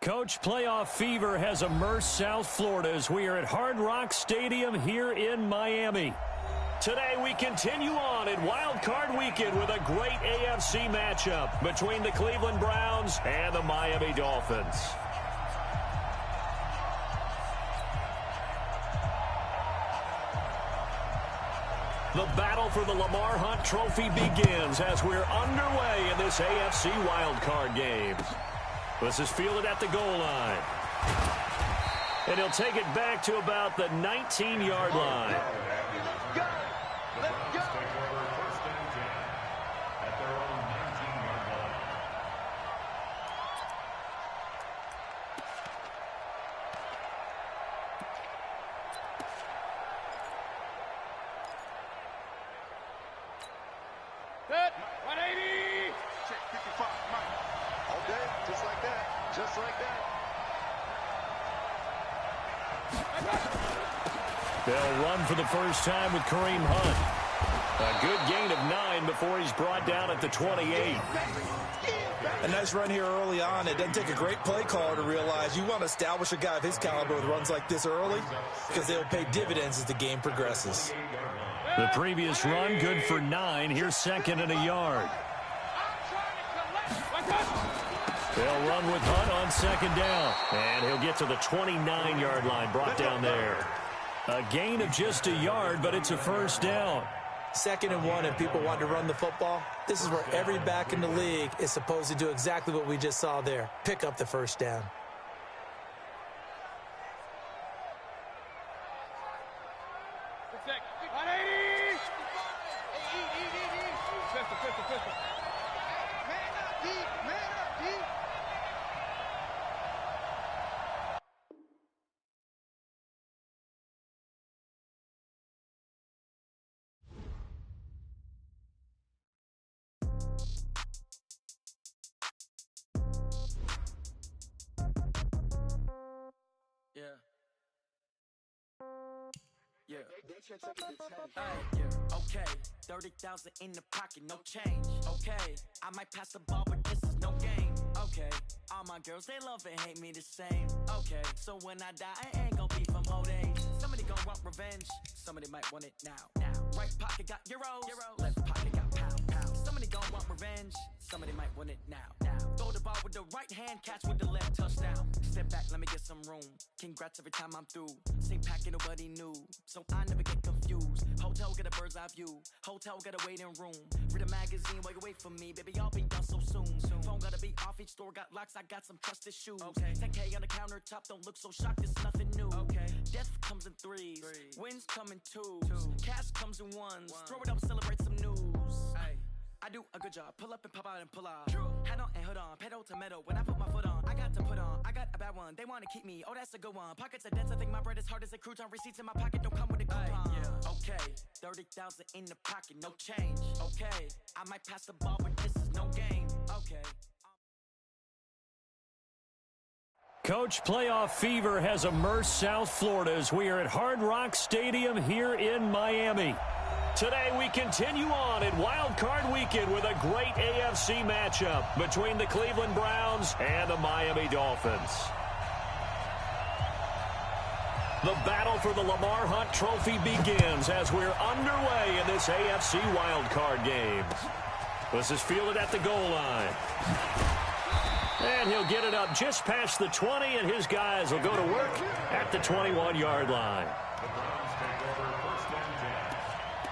Coach, playoff fever has immersed South Florida as we are at Hard Rock Stadium here in Miami. Today we continue on in Wildcard weekend with a great AFC matchup between the Cleveland Browns and the Miami Dolphins. The battle for the Lamar Hunt Trophy begins as we're underway in this AFC wildcard game. This is fielded at the goal line. And he'll take it back to about the 19-yard line. They'll run for the first time with Kareem Hunt. A good gain of 9 before he's brought down at the 28. A nice run here early on. It doesn't take a great play caller to realize you want to establish a guy of his caliber with runs like this early because they'll pay dividends as the game progresses. The previous run good for 9. Here's second and a yard. They'll run with Hunt on second down. And he'll get to the 29-yard line, brought down there. A gain of just a yard, but it's a first down. 2nd and 1, and people want to run the football. This is where every back in the league is supposed to do exactly what we just saw there. Pick up the first down. Okay, 30,000 in the pocket, no change. Okay, I might pass the ball, but this is no game. Okay, all my girls, they love and hate me the same. Okay, so when I die, I ain't gonna be from old age. Somebody gonna want revenge, somebody might want it now. Right pocket got euros, left pocket got pound. Somebody gonna want revenge, somebody might want it now. Throw the ball with the right hand, catch with the left, touchdown. Step back, let me get some room. Congrats every time I'm through. Same packet, nobody knew, so I never get confused. Hotel get a bird's eye view, hotel got a waiting room. Read a magazine, while you wait for me, baby, I'll be done so soon. Phone gotta be off, each store got locks, I got some trusted shoes. 10K on the countertop, don't look so shocked, it's nothing new. Death comes in threes, wins come in twos, cash comes in ones. Throw it up, celebrate some news. I do a good job, pull up and pop out and pull out. Head on and hood on, pedal to metal. When I put my foot on, I got to put on. I got a bad one, they want to keep me. Oh, that's a good one. Pockets are dense, I think my bread is hard as a crouton. Receipts in my pocket don't come with a coupon. Okay, 30,000 in the pocket, no change. Okay, I might pass the ball, but this is no game. Okay. Coach, playoff fever has immersed South Florida as we are at Hard Rock Stadium here in Miami. Today we continue on in Wildcard weekend with a great AFC matchup between the Cleveland Browns and the Miami Dolphins. The battle for the Lamar Hunt Trophy begins as we're underway in this AFC wildcard game. This is fielded at the goal line. And he'll get it up just past the 20, and his guys will go to work at the 21-yard line. The Browns take over 1st and 10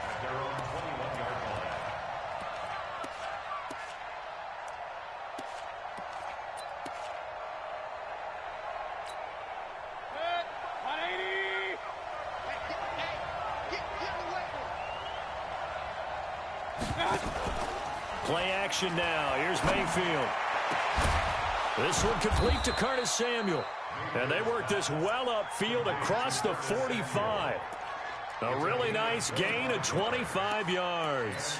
at their own 21-yard line. Play action now. Here's Mayfield. This one complete to Curtis Samuel. And they work this well upfield across the 45. A really nice gain of 25 yards.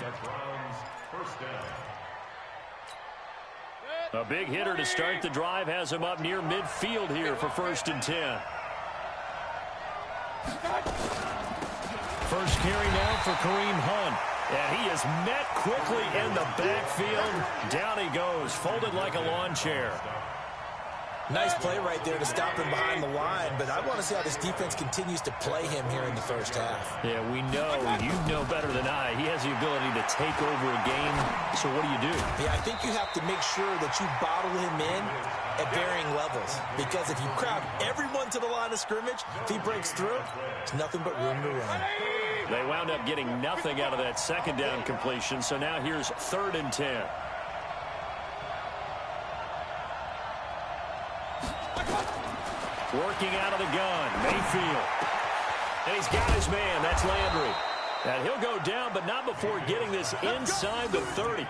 A big hitter to start the drive has him up near midfield here for 1st and 10. First carry now for Kareem Hunt. And he is met quickly in the backfield. Down he goes, folded like a lawn chair. Nice play right there to stop him behind the line, but I want to see how this defense continues to play him here in the first half. Yeah, we know. You know better than I. He has the ability to take over a game, so what do? Yeah, I think you have to make sure that you bottle him in at varying levels, because if you crowd everyone to the line of scrimmage, if he breaks through, there's nothing but room to run. They wound up getting nothing out of that second down completion, so now here's 3rd and 10. Working out of the gun, Mayfield. And he's got his man, that's Landry. And he'll go down, but not before getting this inside the 30.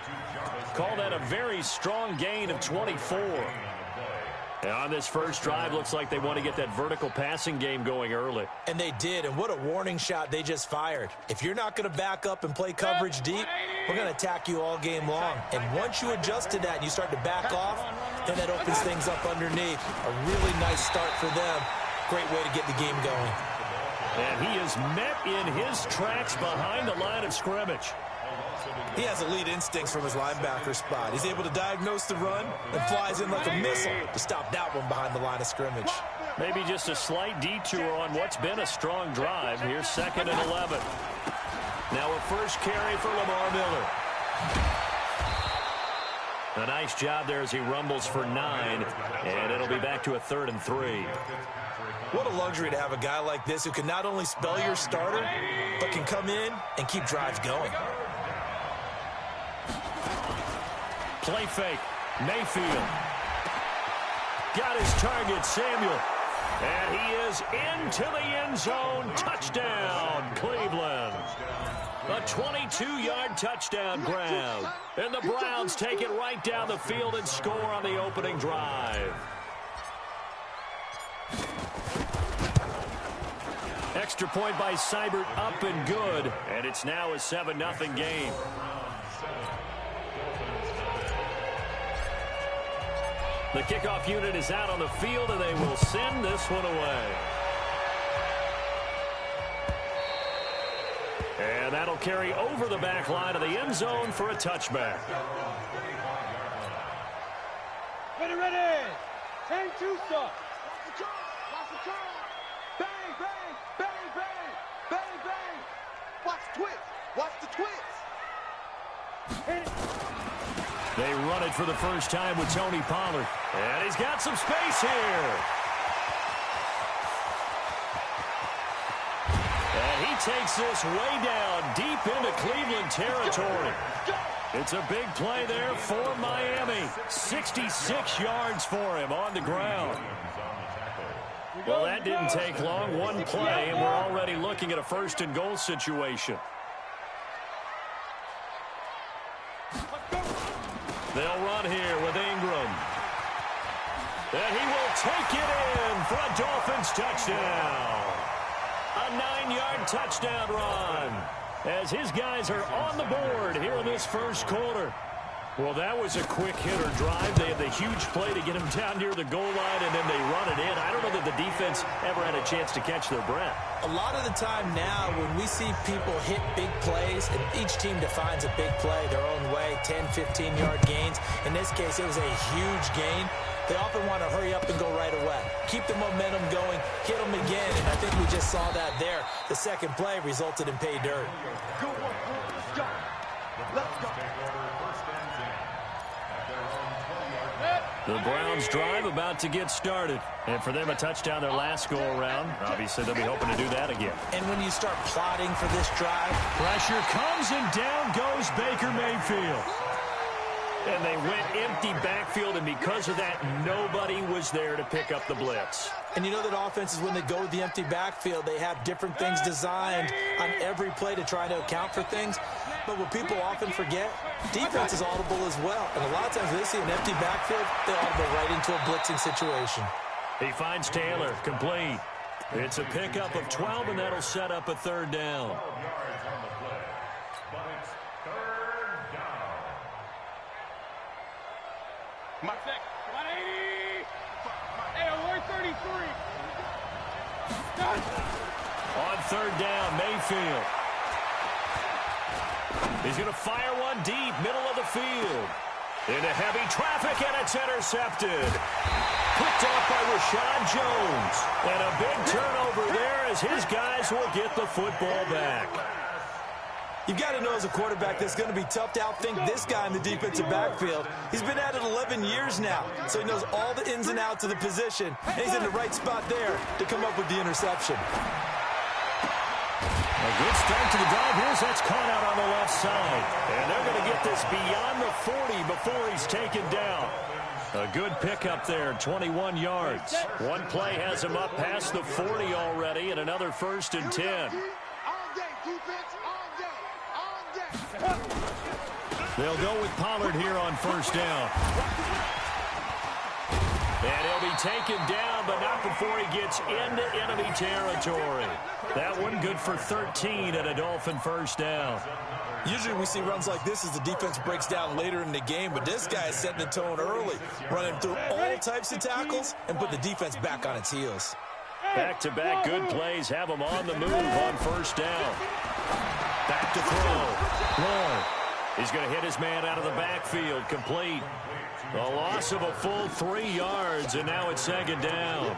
Call that a very strong gain of 24. And on this first drive, looks like they want to get that vertical passing game going early. And they did, and what a warning shot they just fired. If you're not going to back up and play coverage deep, we're going to attack you all game long. And once you adjust to that and you start to back off, then that opens things up underneath. A really nice start for them. Great way to get the game going. And he is met in his tracks behind the line of scrimmage. He has elite instincts from his linebacker spot. He's able to diagnose the run and flies in like a missile to stop that one behind the line of scrimmage. Maybe just a slight detour on what's been a strong drive. Here's 2nd and 11. Now a first carry for Lamar Miller. A nice job there as he rumbles for 9, and it'll be back to a 3rd and 3. What a luxury to have a guy like this who can not only spell your starter, but can come in and keep drives going. Play fake. Mayfield. Got his target, Samuel. And he is into the end zone. Touchdown, Cleveland. A 22-yard touchdown grab. And the Browns take it right down the field and score on the opening drive. Extra point by Seibert, up and good. And it's now a 7-0 game. The kickoff unit is out on the field, and they will send this one away. And that'll carry over the back line of the end zone for a touchback. Ready. 10-2 stop. Bang, bang, bang, bang, bang, bang. Watch the twist. Watch the twist. Hit it. They run it for the first time with Tony Pollard. And he's got some space here. And he takes this way down deep into Cleveland territory. It's a big play there for Miami. 66 yards for him on the ground. Well, that didn't take long. One play, and we're already looking at a 1st and goal situation. They'll run here with Ingram. And he will take it in for a Dolphins touchdown. A 9-yard touchdown run as his guys are on the board here in this first quarter. Well, that was a quick hitter drive. They had the huge play to get him down near the goal line, and then they run it in. I don't know that the defense ever had a chance to catch their breath. A lot of the time now when we see people hit big plays, and each team defines a big play their own way, 10, 15-yard gains. In this case, it was a huge gain. They often want to hurry up and go right away. Keep the momentum going, hit them again, and I think we just saw that there. The second play resulted in pay dirt. Let's go. The Browns drive about to get started. And for them, a touchdown their last go-around. Obviously, they'll be hoping to do that again. And when you start plotting for this drive, pressure comes and down goes Baker Mayfield. And they went empty backfield, and because of that, nobody was there to pick up the blitz. And you know that offenses, when they go with the empty backfield, they have different things designed on every play to try to account for things. But what people often forget, defense is audible as well. And a lot of times when they see an empty backfield, they audible right into a blitzing situation. He finds Taylor, complete. It's a pickup of 12, and that'll set up a 3rd down. My sec. 180. Hey, alert 33. On 3rd down, Mayfield. He's going to fire one deep, middle of the field. Into heavy traffic, and it's intercepted. Picked off by Rashad Jones. And a big turnover there as his guys will get the football back. You've got to know as a quarterback that's going to be tough to outthink this guy in the defensive backfield. He's been at it 11 years now, so he knows all the ins and outs of the position, and he's in the right spot there to come up with the interception. A good start to the drive. Here's that's caught out on the left side. And they're going to get this beyond the 40 before he's taken down. A good pickup there, 21 yards. One play has him up past the 40 already, and another 1st and 10. They'll go with Pollard here on 1st down. And he'll be taken down, but not before he gets into enemy territory. That one good for 13 at a Dolphin 1st down. Usually we see runs like this as the defense breaks down later in the game, but this guy is setting the tone early, running through all types of tackles and put the defense back on its heels. Back-to-back good plays have him on the move on 1st down. Back to throw. Lord. He's going to hit his man out of the backfield, complete. A loss of a full 3 yards, and now it's 2nd down.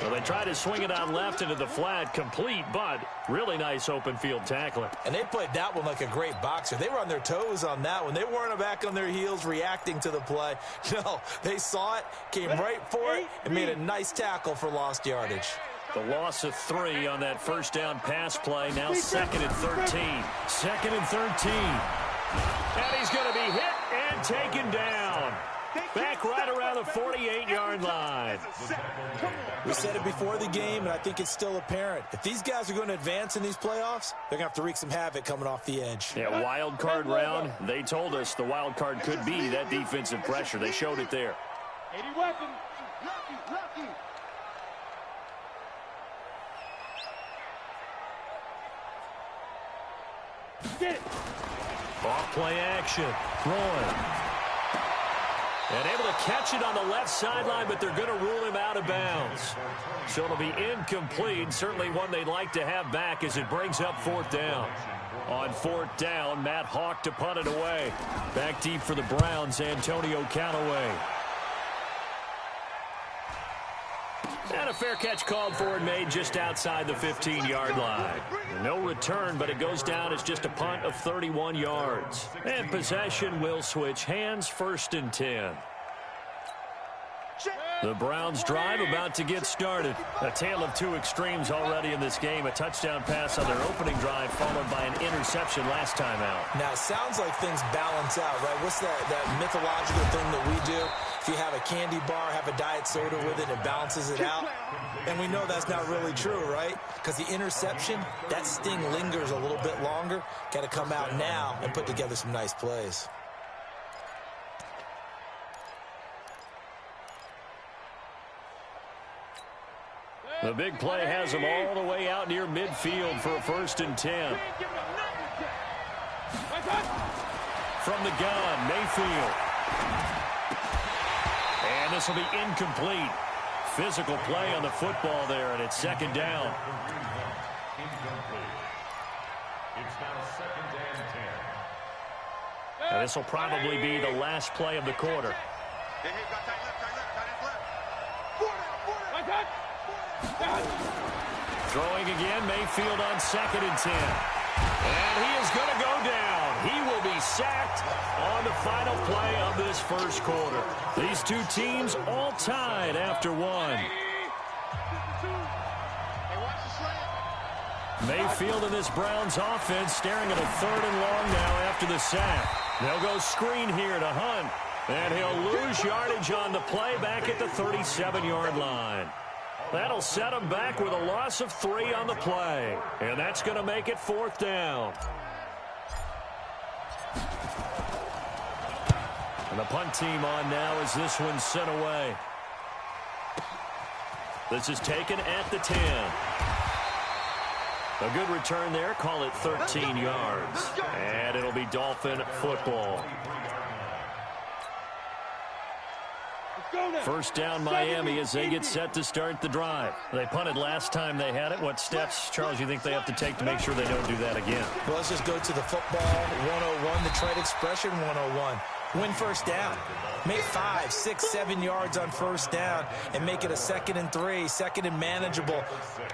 Well, they try to swing it out left into the flat, complete, but really nice open field tackling. And they played that one like a great boxer. They were on their toes on that one. They weren't back on their heels reacting to the play. No, they saw it, came right for it, and made a nice tackle for lost yardage. The loss of 3 on that 1st down pass play, now 2nd and 13. 2nd and 13. And he's going to be hit and taken down. Back right around the 48-yard line. We said it before the game, and I think it's still apparent. If these guys are going to advance in these playoffs, they're going to have to wreak some havoc coming off the edge. Yeah, wild card round. They told us the wild card could be that defensive pressure. They showed it there. 80 weapons. Lucky. Get it. Off play action. Throwing. And able to catch it on the left sideline, but they're going to rule him out of bounds. So it'll be incomplete. Certainly one they'd like to have back as it brings up 4th down. On 4th down, Matt Hawk to punt it away. Back deep for the Browns, Antonio Callaway. And a fair catch called for and made just outside the 15-yard line. No return, but it goes down as just a punt of 31 yards. And possession will switch hands, 1st and 10. The Browns drive about to get started. A tale of two extremes already in this game. A touchdown pass on their opening drive followed by an interception last time out. Now, it sounds like things balance out, right? What's that mythological thing that we do? If you have a candy bar, have a diet soda with it, it balances it out. And we know that's not really true, right? Because the interception, that sting lingers a little bit longer. Got to come out now and put together some nice plays. The big play has them all the way out near midfield for a 1st and 10. From the gun, Mayfield. And this will be incomplete. Physical play on the football there, and it's 2nd down. It's now 2nd and 10. And this will probably be the last play of the quarter. Throwing again, Mayfield on 2nd and 10. And he is going to go down. He will be sacked on the final play of this 1st quarter. These two teams all tied after one. Mayfield and this Browns offense staring at a 3rd and long now after the sack. They'll go screen here to Hunt. And he'll lose yardage on the play back at the 37-yard line. That'll set him back with a loss of 3 on the play. And that's going to make it 4th down. And the punt team on now as this one's sent away. This is taken at the 10. A good return there. Call it 13 yards. And it'll be Dolphin football. 1st down Miami as they get set to start the drive. They punted last time they had it. What steps, Charles, you think they have to take to make sure they don't do that again? Well, let's just go to the football 101, the trite expression 101. Win first down. Make 5, 6, 7 yards on first down and make it a 2nd and 3, 2nd and manageable.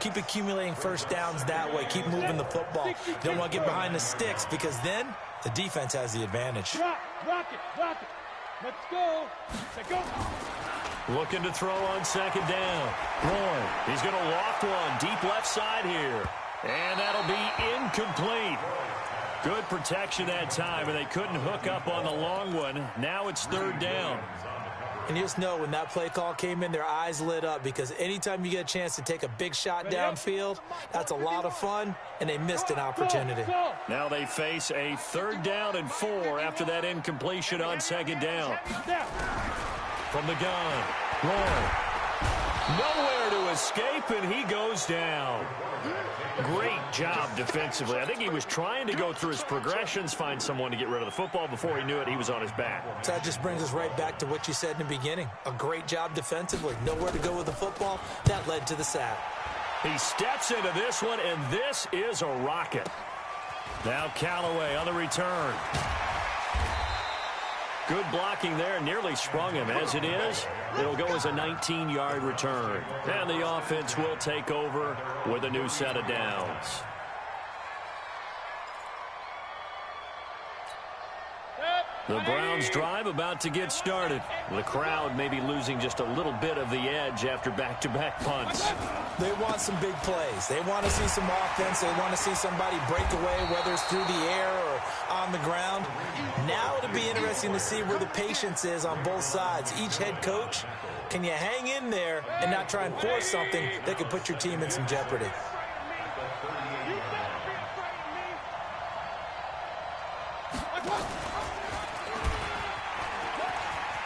Keep accumulating first downs that way. Keep moving the football. You don't want to get behind the sticks because then the defense has the advantage. Rock it. Let's go. Let's go. Looking to throw on 2nd down. Lloyd, he's going to loft one deep left side here. And that'll be incomplete. Good protection that time, and they couldn't hook up on the long one. Now it's 3rd down. And you just know when that play call came in, their eyes lit up because anytime you get a chance to take a big shot downfield, that's a lot of fun, and they missed an opportunity. Now they face a 3rd down and 4 after that incompletion on 2nd down. From the gun, Lloyd. Nowhere to escape, and he goes down. Great job defensively. I think he was trying to go through his progressions, find someone to get rid of the football. Before he knew it, he was on his back. So that just brings us right back to what you said in the beginning. A great job defensively. Nowhere to go with the football. That led to the sack. He steps into this one, and this is a rocket. Now Callaway on the return. Good blocking there, nearly sprung him. As it is, it'll go as a 19-yard return. And the offense will take over with a new set of downs. The Browns' drive about to get started. The crowd may be losing just a little bit of the edge after back-to-back punts. They want some big plays. They want to see some offense. They want to see somebody break away, whether it's through the air or on the ground. Now it'll be interesting to see where the patience is on both sides. Each head coach, can you hang in there and not try and force something that could put your team in some jeopardy?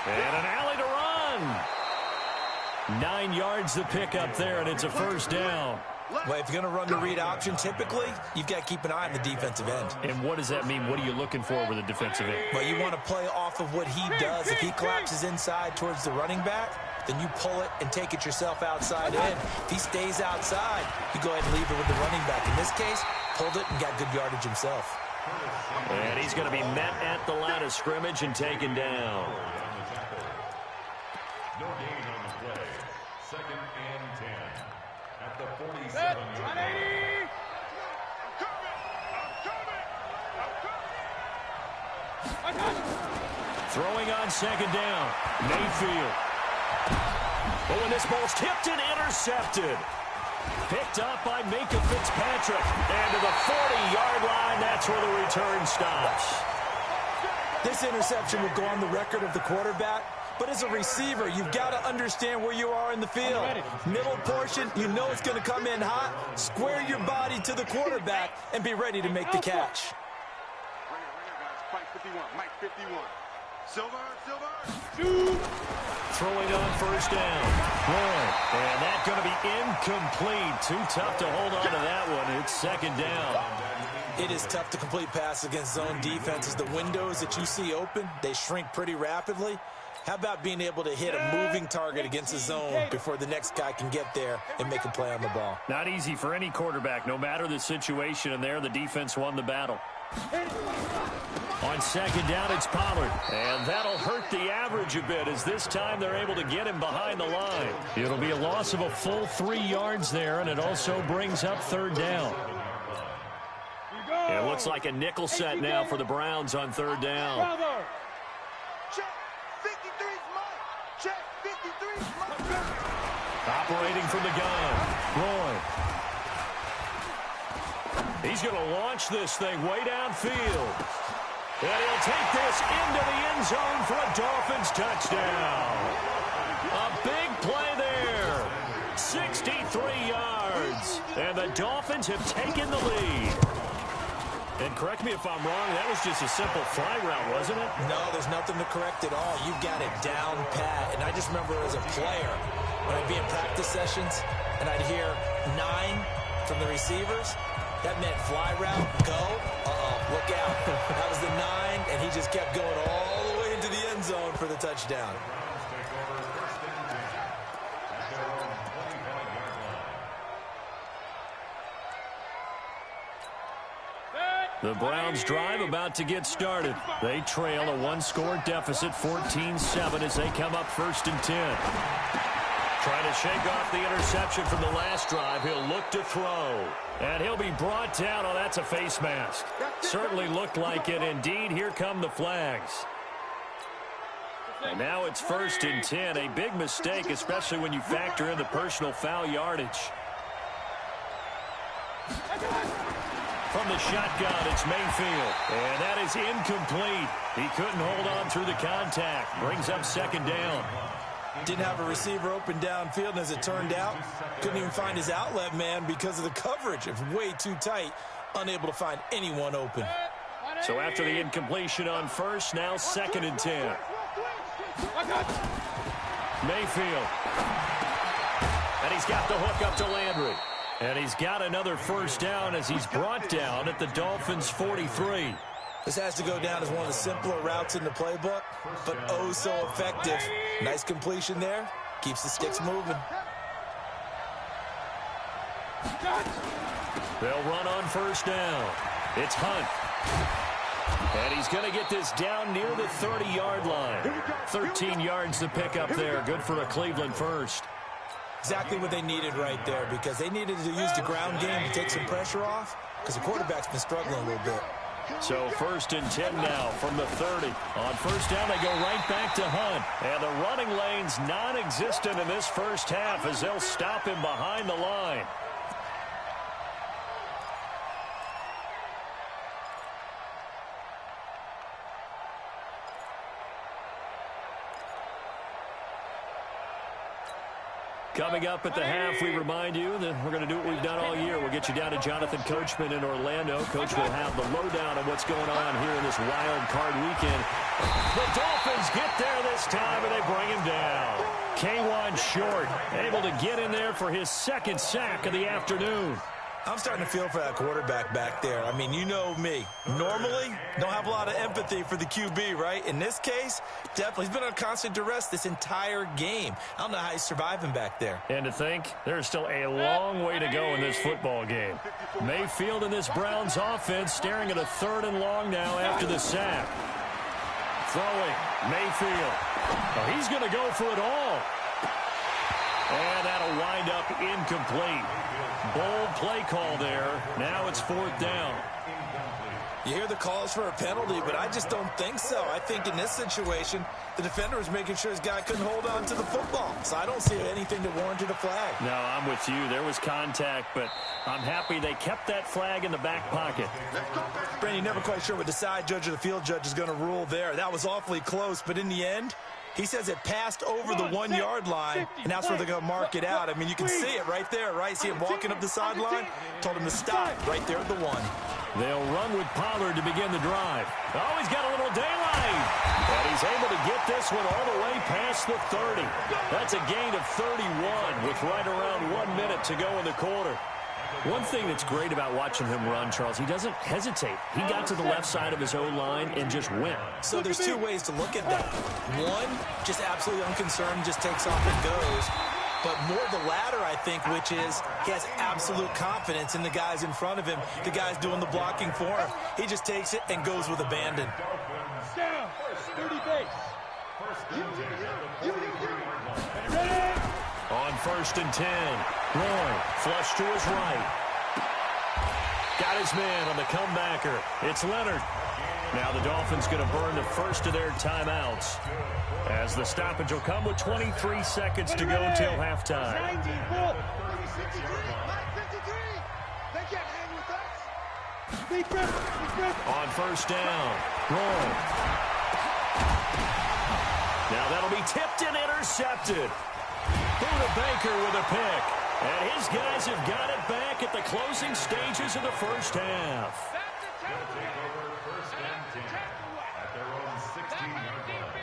And an alley to run. 9 yards to pick up there, and it's a 1st down. Well, if you're going to run the read option, typically, you've got to keep an eye on the defensive end. And what does that mean? What are you looking for with a defensive end? Well, you want to play off of what he does. If he collapses inside towards the running back, then you pull it and take it yourself outside in. If he stays outside, you go ahead and leave it with the running back. In this case, pulled it and got good yardage himself. And he's going to be met at the line of scrimmage and taken down. No gain on the play. 2nd and 10. At the 47-yard line. Throwing on 2nd down. Mayfield. Oh, and this ball's tipped and intercepted. Picked up by Minka Fitzpatrick. And to the 40-yard line, that's where the return stops. This interception will go on the record of the quarterback. But as a receiver, you've got to understand where you are in the field. Middle portion, you know it's going to come in hot. Square your body to the quarterback and be ready to make the catch. Mike 51, Mike 51. Silver. Throwing on 1st down. And that's going to be incomplete. Too tough to hold on to that one. It's 2nd down. It is tough to complete pass against zone defenses. The windows that you see open, they shrink pretty rapidly. How about being able to hit a moving target against the zone before the next guy can get there and make a play on the ball? Not easy for any quarterback, no matter the situation, and there the defense won the battle. On 2nd down, it's Pollard, and that'll hurt the average a bit as this time they're able to get him behind the line. It'll be a loss of a full 3 yards there, and it also brings up 3rd down. It looks like a nickel set now for the Browns on 3rd down. Operating from the gun, Lloyd. He's going to launch this thing way downfield. And he'll take this into the end zone for a Dolphins touchdown. A big play there. 63 yards. And the Dolphins have taken the lead. And correct me if I'm wrong, that was just a simple fly route, wasn't it? No, there's nothing to correct at all. You've got it down pat. And I just remember as a player, when I'd be in practice sessions and I'd hear 9 from the receivers, that meant fly route, go, look out. That was the 9, and he just kept going all the way into the end zone for the touchdown. The Browns drive about to get started. They trail a one-score deficit, 14-7, as they come up 1st and 10. Trying to shake off the interception from the last drive. He'll look to throw. And he'll be brought down. Oh, that's a face mask. Certainly looked like it. Indeed, here come the flags. And now it's 1st and 10. A big mistake, especially when you factor in the personal foul yardage. From the shotgun, it's Mayfield. And that is incomplete. He couldn't hold on through the contact. Brings up 2nd down. Didn't have a receiver open downfield, and as it turned out, couldn't even find his outlet man because of the coverage. It was way too tight, unable to find anyone open. So after the incompletion on 1st, now 2nd and 10. Mayfield. And he's got the hook up to Landry. And he's got another 1st down as he's brought down at the Dolphins' 43. This has to go down as one of the simpler routes in the playbook, but oh so effective. Nice completion there. Keeps the sticks moving. They'll run on 1st down. It's Hunt. And he's going to get this down near the 30-yard line. 13 yards to pick up there. Good for a Cleveland first. Exactly what they needed right there, because they needed to use the ground game to take some pressure off, because the quarterback's been struggling a little bit. So 1st and 10 now from the 30. On 1st down, they go right back to Hunt. And the running lane's non-existent in this first half as they'll stop him behind the line. Coming up at the half, we remind you that we're going to do what we've done all year. We'll get you down to Jonathan Coachman in Orlando. Coach will have the lowdown on what's going on here in this wild card weekend. The Dolphins get there this time, and they bring him down. K1 Short able to get in there for his 2nd sack of the afternoon. I'm starting to feel for that quarterback back there. I mean, you know me. Normally, don't have a lot of empathy for the QB, right? In this case, definitely. He's been on constant duress this entire game. I don't know how he's surviving back there. And to think, there's still a long way to go in this football game. Mayfield in this Browns offense staring at a 3rd and long now after the sack. Throwing, Mayfield. Oh, he's going to go for it all. And that'll wind up incomplete. Bold play call there. Now it's 4th down. You hear the calls for a penalty, but I just don't think so. I think in this situation, the defender was making sure his guy couldn't hold on to the football. So I don't see anything that warranted a flag. No, I'm with you. There was contact, but I'm happy they kept that flag in the back pocket. Brandon, you're never quite sure what the side judge or the field judge is going to rule there. That was awfully close, but in the end, he says it passed over the 1-yard line, and that's where they're going to mark it out. I mean, you can see it right there, right? See him walking up the sideline? Told him to stop right there at the 1. They'll run with Pollard to begin the drive. Oh, he's got a little daylight. And he's able to get this one all the way past the 30. That's a gain of 31 with right around 1 minute to go in the quarter. One thing that's great about watching him run, Charles, he doesn't hesitate. He got to the left side of his O-line and just went. So there's 2 ways to look at that. One, just absolutely unconcerned, just takes off and goes. But more the latter, I think, which is he has absolute confidence in the guys in front of him, the guys doing the blocking for him. He just takes it and goes with abandon. Down, 30 base. On 1st and 10, Roy flush to his right. Got his man on the comebacker. It's Leonard. Now the Dolphins going to burn the first of their timeouts as the stoppage will come with 23 seconds to go until halftime. On 1st down, Roy. Now that'll be tipped and intercepted. Buda Baker with a pick. And his guys have got it back at the closing stages of the first half. They'll take over 1st and 10 at their own 16-yard line.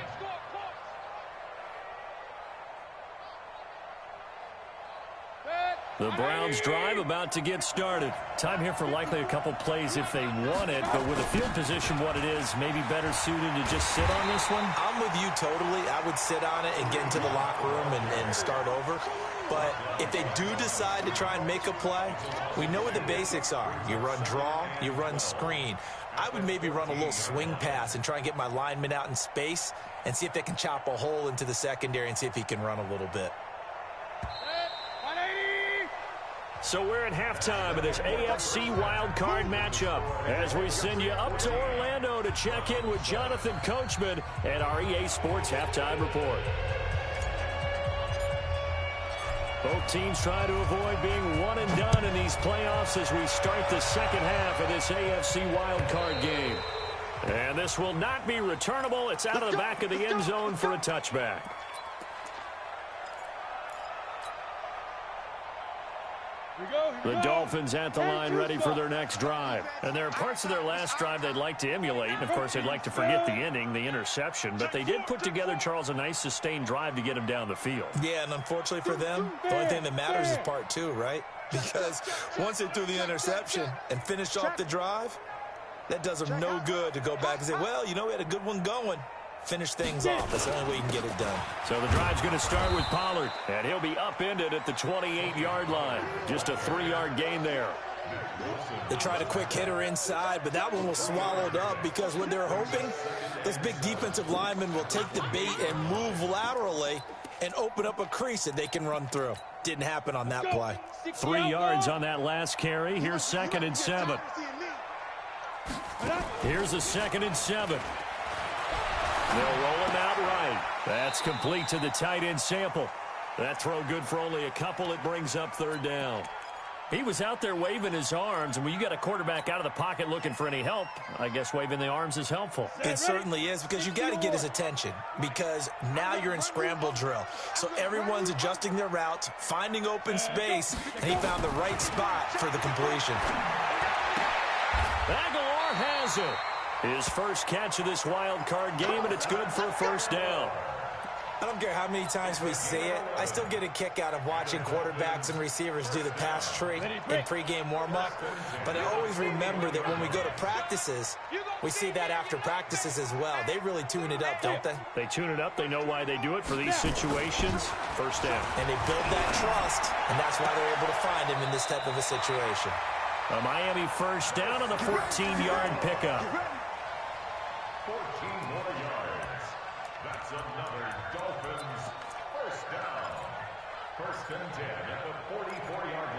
The Browns drive about to get started. Time here for likely a couple plays if they want it, but with the field position what it is, maybe better suited to just sit on this one? I'm with you totally. I would sit on it and get into the locker room and start over. But if they do decide to try and make a play, we know what the basics are. You run draw, you run screen. I would maybe run a little swing pass and try and get my lineman out in space and see if they can chop a hole into the secondary and see if he can run a little bit. So we're at halftime of this AFC Wildcard matchup as we send you up to Orlando to check in with Jonathan Coachman at our EA Sports Halftime Report. Both teams try to avoid being one and done in these playoffs as we start the second half of this AFC Wildcard game. And this will not be returnable. It's out of the back of the end zone for a touchback. The Dolphins at the line ready for their next drive. And there are parts of their last drive they'd like to emulate. And, of course, they'd like to forget the ending, the interception. But they did put together, Charles, a nice sustained drive to get him down the field. Yeah, and unfortunately for them, the only thing that matters is part two, right? Because once they threw the interception and finished off the drive, that does them no good to go back and say, well, you know, we had a good one going. Finish things off. That's the only way you can get it done. So the drive's going to start with Pollard, and he'll be upended at the 28-yard line. Just a 3-yard gain there. They tried a quick hitter inside, but that one was swallowed up because what they're hoping, those big defensive linemen will take the bait and move laterally and open up a crease that they can run through. Didn't happen on that play. 3 yards on that last carry. Here's 2nd and 7. Here's a 2nd and 7. They'll roll him out right. That's complete to the tight end Sample. That throw good for only a couple. It brings up 3rd down. He was out there waving his arms, and when you got a quarterback out of the pocket looking for any help, I guess waving the arms is helpful. It certainly is, because you got to get his attention, because now you're in scramble drill. So everyone's adjusting their routes, finding open space, and he found the right spot for the completion. Aguilar has it. His first catch of this wild card game, and it's good for a 1st down. I don't care how many times we see it. I still get a kick out of watching quarterbacks and receivers do the pass tree in pregame warm-up. But I always remember that when we go to practices, we see that after practices as well. They really tune it up, don't they? They tune it up. They know why they do it for these situations. 1st down. And they build that trust, and that's why they're able to find him in this type of a situation. A Miami 1st down on the 14-yard pickup. 14 more yards. That's another Dolphins 1st down. 1st and 10 at the 44-yard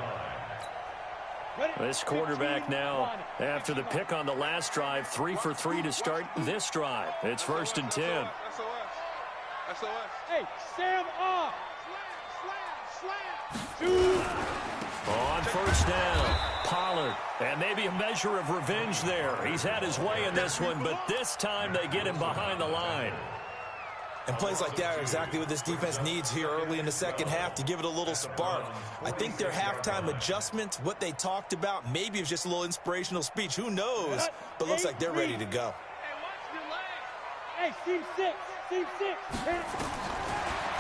line. This quarterback now, after the pick on the last drive, 3 for 3 to start this drive. It's 1st and 10. SOS. Hey, Sam off. Slam. On 1st down, Pollard. And maybe a measure of revenge there. He's had his way in this one, but this time they get him behind the line. And plays like that are exactly what this defense needs here early in the second half to give it a little spark. I think their halftime adjustments, what they talked about, maybe it was just a little inspirational speech. Who knows? But looks like they're ready to go. Hey, team 6.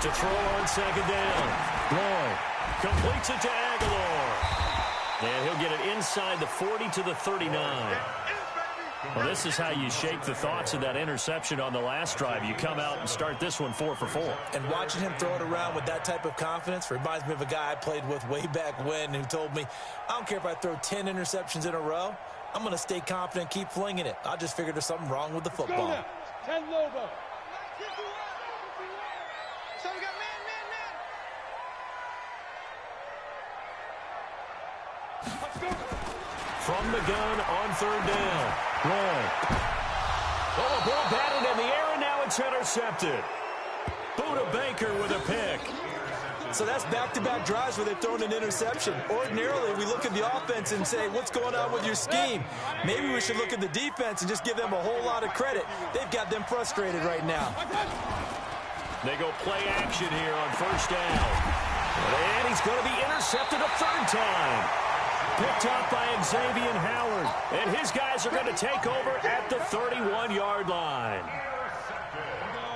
To throw on 2nd down. Lloyd completes it to Aguilar. And he'll get it inside the 40 to the 39. Well, this is how you shake the thoughts of that interception on the last drive. You come out and start this one 4 for 4. And watching him throw it around with that type of confidence reminds me of a guy I played with way back when who told me, I don't care if I throw 10 interceptions in a row. I'm going to stay confident, keep flinging it. I just figured there's something wrong with the football. 10 Lobo. From the gun on 3rd down. Lloyd. Oh, a ball batted in the air, and now it's intercepted. Buda Baker with a pick. So that's back-to-back drives where they've thrown an interception. Ordinarily, we look at the offense and say, what's going on with your scheme? Maybe we should look at the defense and just give them a whole lot of credit. They've got them frustrated right now. They go play action here on 1st down. And he's going to be intercepted a 3rd time. Picked up by Xavier Howard. And his guys are going to take over at the 31-yard line.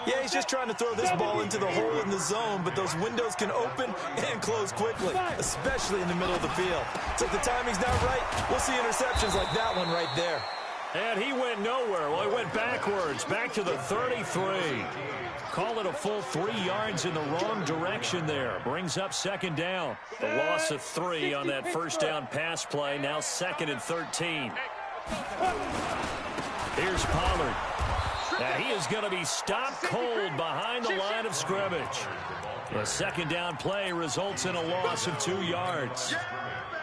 Yeah, he's just trying to throw this ball into the hole in the zone, but those windows can open and close quickly, especially in the middle of the field. So if the timing's not right, we'll see interceptions like that one right there. And he went nowhere. Well, he went backwards, back to the 33. Call it a full 3 yards in the wrong direction there. Brings up second down. The loss of 3 on that first down pass play. Now 2nd and 13. Here's Pollard. Now he is going to be stopped cold behind the line of scrimmage. The second down play results in a loss of 2 yards.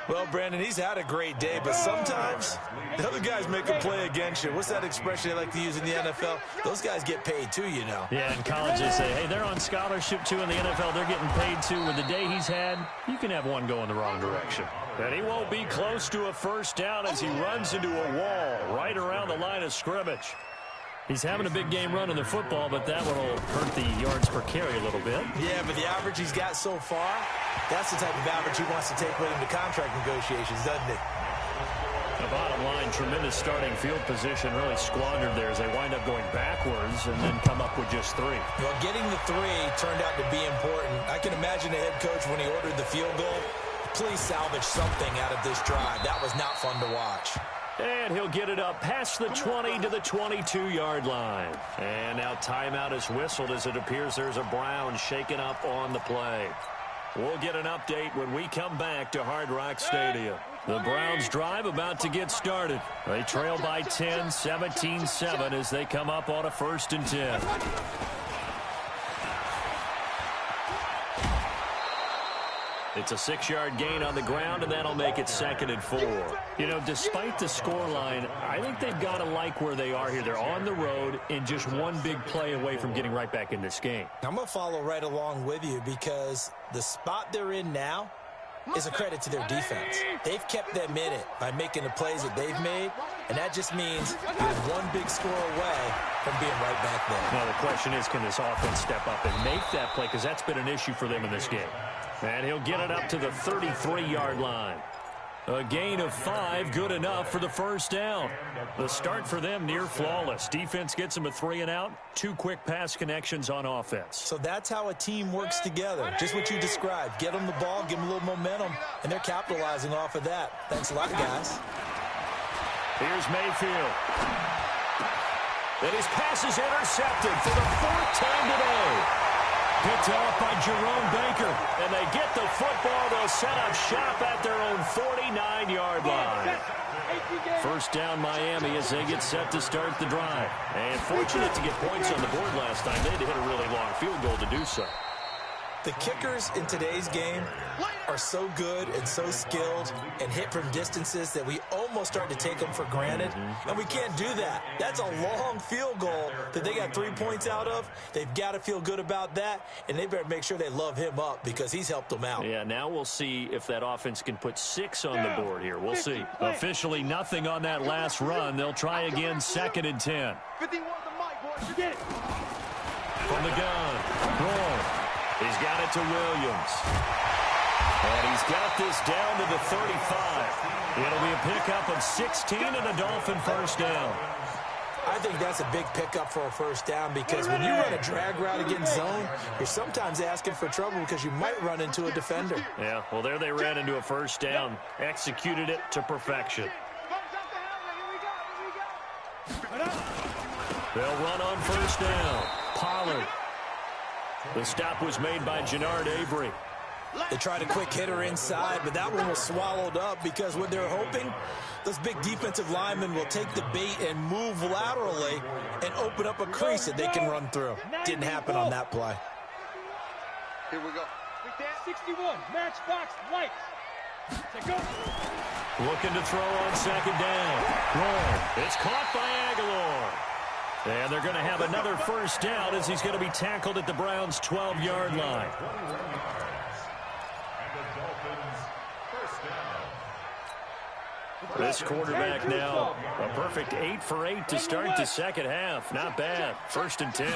Well, Brandon, he's had a great day, but sometimes the other guys make a play against you. What's that expression they like to use in the NFL? Those guys get paid too, you know. Yeah, in college they say, hey, they're on scholarship too. In the NFL, they're getting paid too. With the day he's had, you can have one go in the wrong direction. And he won't be close to a first down as he runs into a wall right around the line of scrimmage. He's having a big game running the football, but that one will hurt the yards per carry a little bit. Yeah, but the average he's got so far, that's the type of average he wants to take with him to contract negotiations, doesn't he? The bottom line, tremendous starting field position, really squandered there as they wind up going backwards and then come up with just 3. Well, getting the 3 turned out to be important. I can imagine the head coach when he ordered the field goal, please salvage something out of this drive. That was not fun to watch. And he'll get it up past the 20 to the 22-yard line. And now timeout is whistled as it appears there's a Brown shaken up on the play. We'll get an update when we come back to Hard Rock Stadium. The Browns drive about to get started. They trail by 10, 17-7 as they come up on a 1st and 10. It's a 6-yard gain on the ground, and that'll make it 2nd and 4. You know, despite the scoreline, I think they've got to like where they are here. They're on the road and just one big play away from getting right back in this game. I'm going to follow right along with you because the spot they're in now is a credit to their defense. They've kept them in it by making the plays that they've made, and that just means you're one big score away from being right back there. Now, the question is, can this offense step up and make that play? Because that's been an issue for them in this game. And he'll get it up to the 33-yard line. A gain of 5, good enough for the first down. The start for them near flawless. Defense gets them a 3 and out. 2 quick pass connections on offense. So that's how a team works together. Just what you described. Get them the ball, give them a little momentum, and they're capitalizing off of that. Thanks a lot, guys. Here's Mayfield. And his pass is intercepted for the 4th time today. Picked off by Jerome Baker. And they get the football. They'll set up shop at their own 49-yard line. First down Miami as they get set to start the drive. And fortunate to get points on the board last time. They had to hit a really long field goal to do so. The kickers in today's game are so good and so skilled and hit from distances that we almost start to take them for granted. And we can't do that. That's a long field goal that they got 3 points out of. They've got to feel good about that, and they better make sure they love him up because he's helped them out. Yeah, now we'll see if that offense can put 6 on the board here. We'll see. Officially nothing on that last run. They'll try again, 2nd and 10. 51 the mic, boys. Get it. From the gun, Roy. He's got it to Williams. And he's got this down to the 35. It'll be a pickup of 16 and a Dolphin first down. I think that's a big pickup for a first down because when you run a drag route against zone, you're sometimes asking for trouble because you might run into a defender. Yeah, well, there they ran into a first down. Executed it to perfection. They'll run on first down. Pollard. The stop was made by Jannard Avery. They tried a quick hitter inside, but that one was swallowed up because what they're hoping, those big defensive linemen will take the bait and move laterally and open up a crease that they can run through. Didn't happen on that play. Here we go. 61, matchbox lights. Go. Looking to throw on second down. Roll. It's caught by Aguilar. And they're going to have another first down as he's going to be tackled at the Browns' 12-yard line. This quarterback now, a perfect 8 for 8 to start the second half. Not bad. 1st and 10.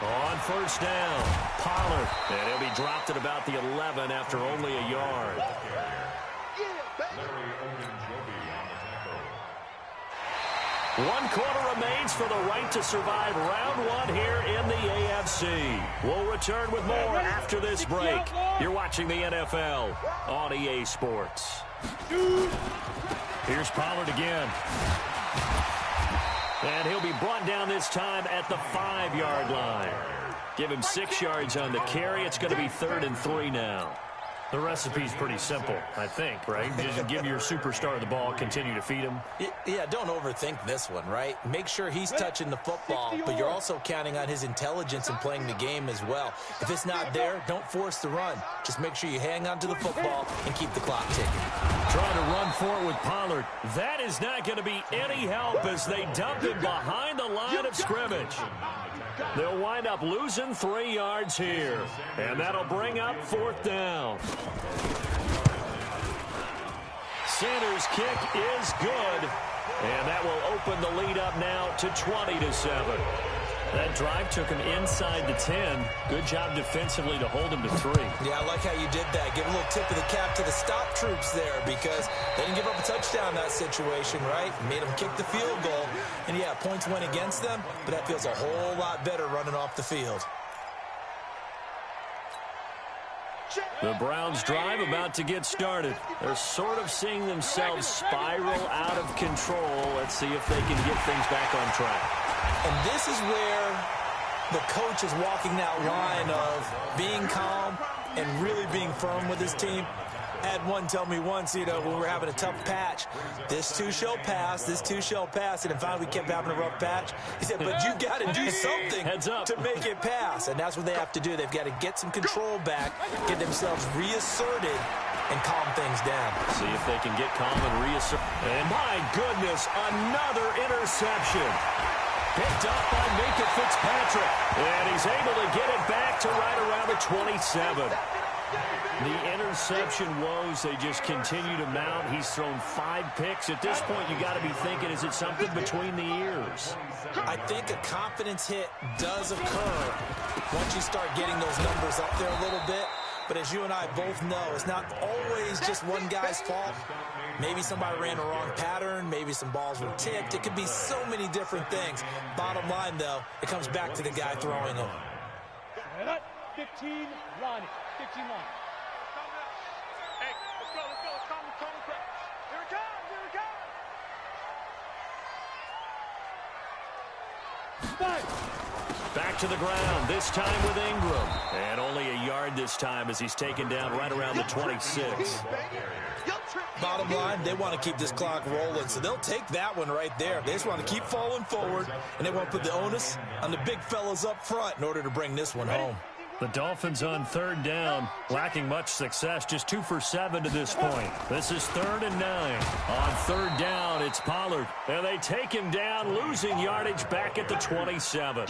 On first down, Pollard. And he'll be dropped at about the 11 after only a yard. One quarter remains for the right to survive round 1 here in the AFC. We'll return with more after this break. You're watching the NFL on EA Sports. Here's Pollard again. And he'll be brought down this time at the 5-yard line. Give him 6 yards on the carry. It's going to be 3rd and 3 now. The recipe's pretty simple, I think, right? Just give your superstar the ball, continue to feed him. Yeah, don't overthink this one, right? Make sure he's touching the football, but you're also counting on his intelligence in playing the game as well. If it's not there, don't force the run. Just make sure you hang on to the football and keep the clock ticking. Trying to run for it with Pollard. That is not going to be any help as they dump him behind the line of scrimmage. They'll wind up losing 3 yards here, and that'll bring up 4th down. Sanders' kick is good, and that will open the lead up now to 20-7. That drive took him inside the 10. Good job defensively to hold him to 3. Yeah, I like how you did that. Give a little tip of the cap to the stop troops there because they didn't give up a touchdown in that situation, right? Made them kick the field goal. And, yeah, points went against them, but that feels a whole lot better running off the field. The Browns' drive about to get started. They're sort of seeing themselves spiral out of control. Let's see if they can get things back on track. And this is where the coach is walking that line of being calm and really being firm with his team. I had one tell me once, when we were having a tough patch, this too shall pass, this too shall pass. And finally we kept having a rough patch. He said, but you got to do something to make it pass. And that's what they have to do. They've got to get some control back, get themselves reasserted, and calm things down. See if they can get calm and reassert. And my goodness, another interception. Picked up by Minka Fitzpatrick. And he's able to get it back to right around the 27. The interception woes, they just continue to mount. He's thrown 5 picks. At this point, you got to be thinking, is it something between the ears? I think a confidence hit does occur once you start getting those numbers up there a little bit. But as you and I both know, it's not always just one guy's fault. Maybe somebody ran a wrong pattern. Maybe some balls were tipped. It could be so many different things. Bottom line, though, it comes back to the guy throwing them. 15 line. 15 line. Hey, let's go. Calm crowd. Here it comes. Back to the ground, this time with Ingram. And only a yard this time as he's taken down right around the 26. Bottom line, they want to keep this clock rolling, so they'll take that one right there. They just want to keep falling forward, and they want to put the onus on the big fellas up front in order to bring this one home. The Dolphins on 3rd down, lacking much success, just 2 for 7 to this point. This is 3rd and 9. On 3rd down, it's Pollard. And they take him down, losing yardage back at the 27.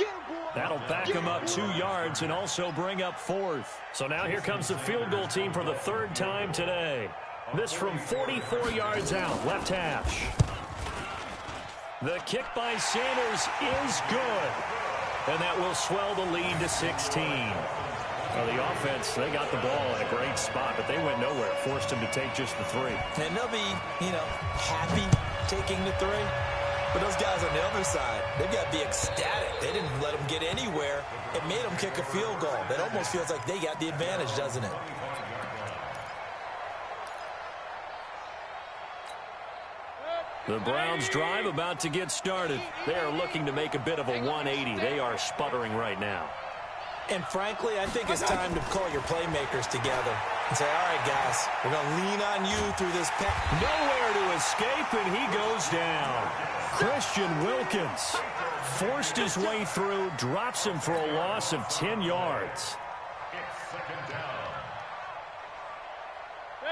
That'll back him up 2 yards and also bring up 4th. So now here comes the field goal team for the 3rd time today. This from 44 yards out, left hash. The kick by Sanders is good. And that will swell the lead to 16. Well, the offense, they got the ball in a great spot, but they went nowhere. Forced him to take just the 3. And they'll be, happy taking the 3. But those guys on the other side, they've got to be ecstatic. They didn't let them get anywhere. It made them kick a field goal. That almost feels like they got the advantage, doesn't it? The Browns' drive about to get started. They are looking to make a bit of a 180. They are sputtering right now. And frankly, I think it's time to call your playmakers together and say, all right, guys, we're going to lean on you through this pass. Nowhere to escape, and he goes down. Christian Wilkins forced his way through, drops him for a loss of 10 yards.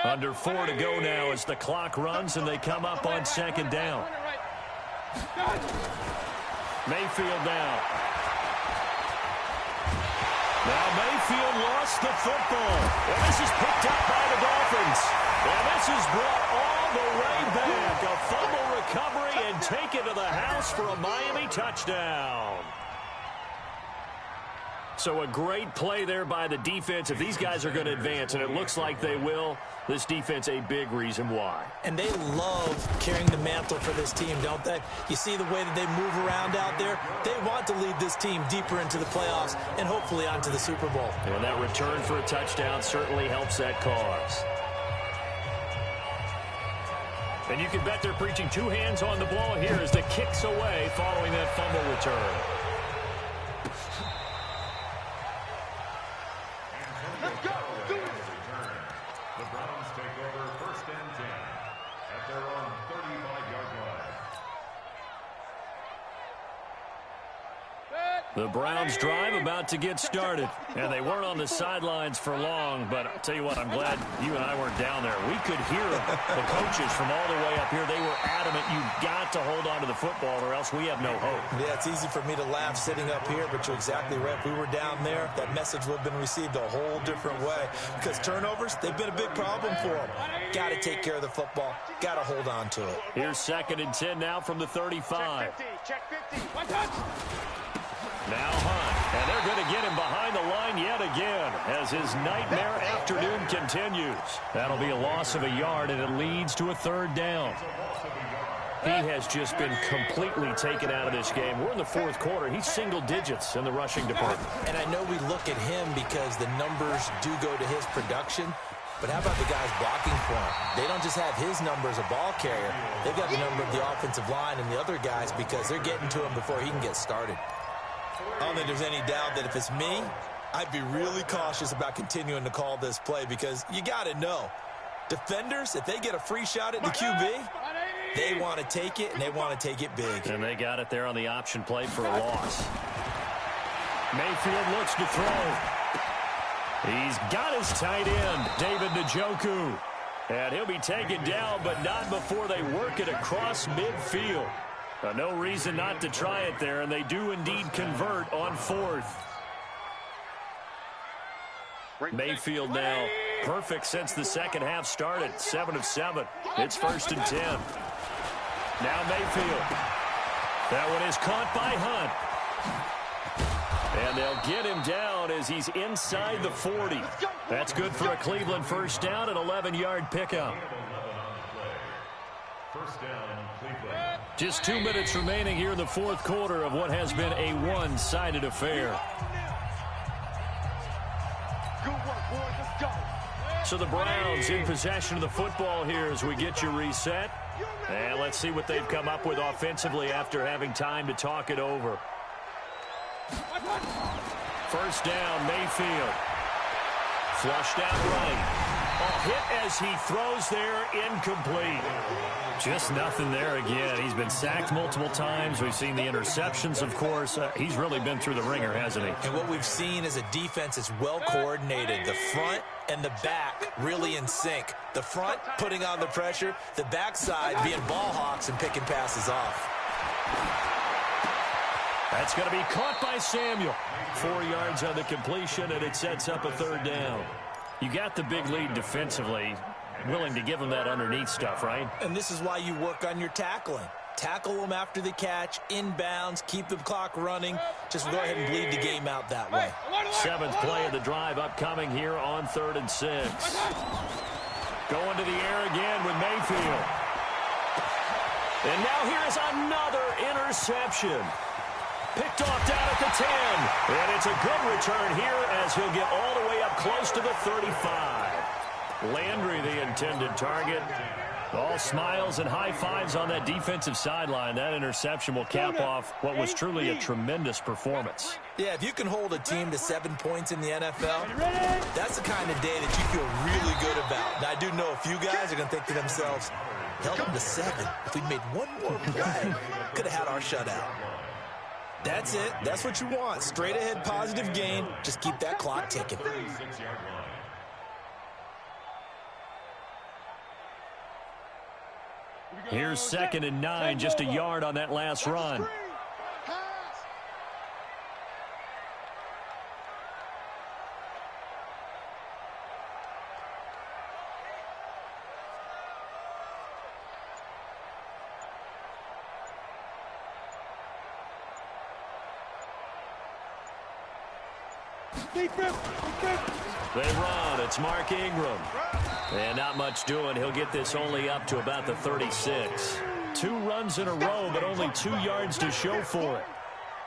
Under 4 to go now as the clock runs and they come up on 2nd down. Mayfield now. Now Mayfield lost the football. And this is picked up by the Dolphins. And this is brought all the way back. A fumble recovery and taken to the house for a Miami touchdown. So a great play there by the defense. If these guys are going to advance, and it looks like they will, this defense a big reason why. And they love carrying the mantle for this team, don't they? You see the way that they move around out there? They want to lead this team deeper into the playoffs and hopefully onto the Super Bowl. And that return for a touchdown certainly helps that cause. And you can bet they're preaching two hands on the ball here as the kick's away following that fumble return. Let's go. Do it. The Browns take over 1st and 10 at their own 35-yard line. The Browns drive about to get started. And they weren't on the sidelines for long, but I'll tell you what, I'm glad you and I weren't down there. We could hear the coaches from all the way up here. They were adamant, you've got to hold on to the football or else we have no hope. Yeah, it's easy for me to laugh sitting up here, but you're exactly right. If we were down there, that message would have been received a whole different way. Because turnovers, they've been a big problem for them. Got to take care of the football. Got to hold on to it. Here's 2nd and 10 now from the 35. Check 50. One touch. Now Hunt, and they're going to get him behind the line yet again as his nightmare afternoon continues. That'll be a loss of a yard, and it leads to a 3rd down. He has just been completely taken out of this game. We're in the 4th quarter. He's single digits in the rushing department. And I know we look at him because the numbers do go to his production. But how about the guys blocking for him? They don't just have his number as a ball carrier. They've got the number of the offensive line and the other guys because they're getting to him before he can get started. I don't think there's any doubt that if it's me, I'd be really cautious about continuing to call this play because you got to know, defenders, if they get a free shot at the QB, they want to take it, and they want to take it big. And they got it there on the option play for a loss. Mayfield looks to throw. He's got his tight end, David Njoku. And he'll be taken down, but not before they work it across midfield. No reason not to try it there, and they do indeed convert on 4th. Mayfield now perfect since the second half started. 7 of 7. It's 1st and 10. Now Mayfield. That one is caught by Hunt. And they'll get him down as he's inside the 40. That's good for a Cleveland 1st down, an 11-yard pickup. 1st down, Cleveland. Just 2 minutes remaining here in the 4th quarter of what has been a one-sided affair. Good work, boys. Let's go. So the Browns in possession of the football here as we get you reset. And let's see what they've come up with offensively after having time to talk it over. 1st down, Mayfield. Flushed out right. Hit as he throws there, incomplete. Just nothing there again. He's been sacked multiple times. We've seen the interceptions, of course. He's really been through the ringer, hasn't he? And what we've seen is a defense that's well coordinated. The front and the back really in sync. The front putting on the pressure. The backside being ball hawks and picking passes off. That's going to be caught by Samuel. 4 yards on the completion, and it sets up a 3rd down. You got the big lead defensively, willing to give them that underneath stuff, right? And this is why you work on your tackling. Tackle them after the catch, inbounds, keep the clock running. Just go ahead and bleed the game out that way. 7th play of the drive upcoming here on 3rd and 6. Going to the air again with Mayfield. And now here's another interception. Picked off down at the 10. And it's a good return here as he'll get all the way up close to the 35. Landry, the intended target. All smiles and high fives on that defensive sideline. That interception will cap off what was truly a tremendous performance. Yeah, if you can hold a team to 7 points in the NFL, that's the kind of day that you feel really good about. Now, I do know a few guys are going to think to themselves, held them to 7. If we'd made one more play, could have had our shutout. That's it. That's what you want. Straight ahead, positive gain. Just keep that clock ticking. Here's 2nd and 9, just a yard on that last run. They run. It's Mark Ingram. And not much doing. He'll get this only up to about the 36. 2 runs in a row, but only 2 yards to show for it.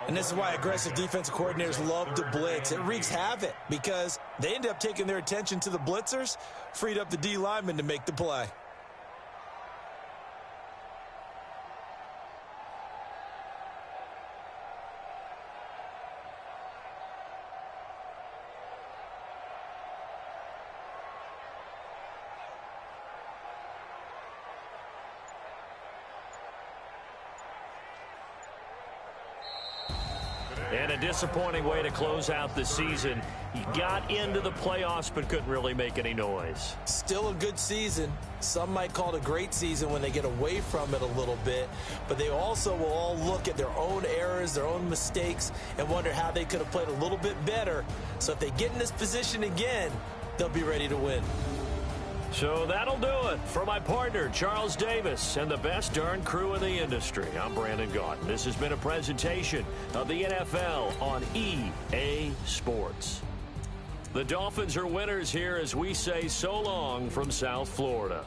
And this is why aggressive defensive coordinators love to blitz. It wreaks havoc because they end up taking their attention to the blitzers, freed up the D lineman to make the play. And a disappointing way to close out the season. He got into the playoffs but couldn't really make any noise. Still a good season. Some might call it a great season when they get away from it a little bit. But they also will all look at their own errors, their own mistakes, and wonder how they could have played a little bit better. So if they get in this position again, they'll be ready to win. So that'll do it for my partner, Charles Davis, and the best darn crew in the industry. I'm Brandon Gaudin. This has been a presentation of the NFL on EA Sports. The Dolphins are winners here as we say so long from South Florida.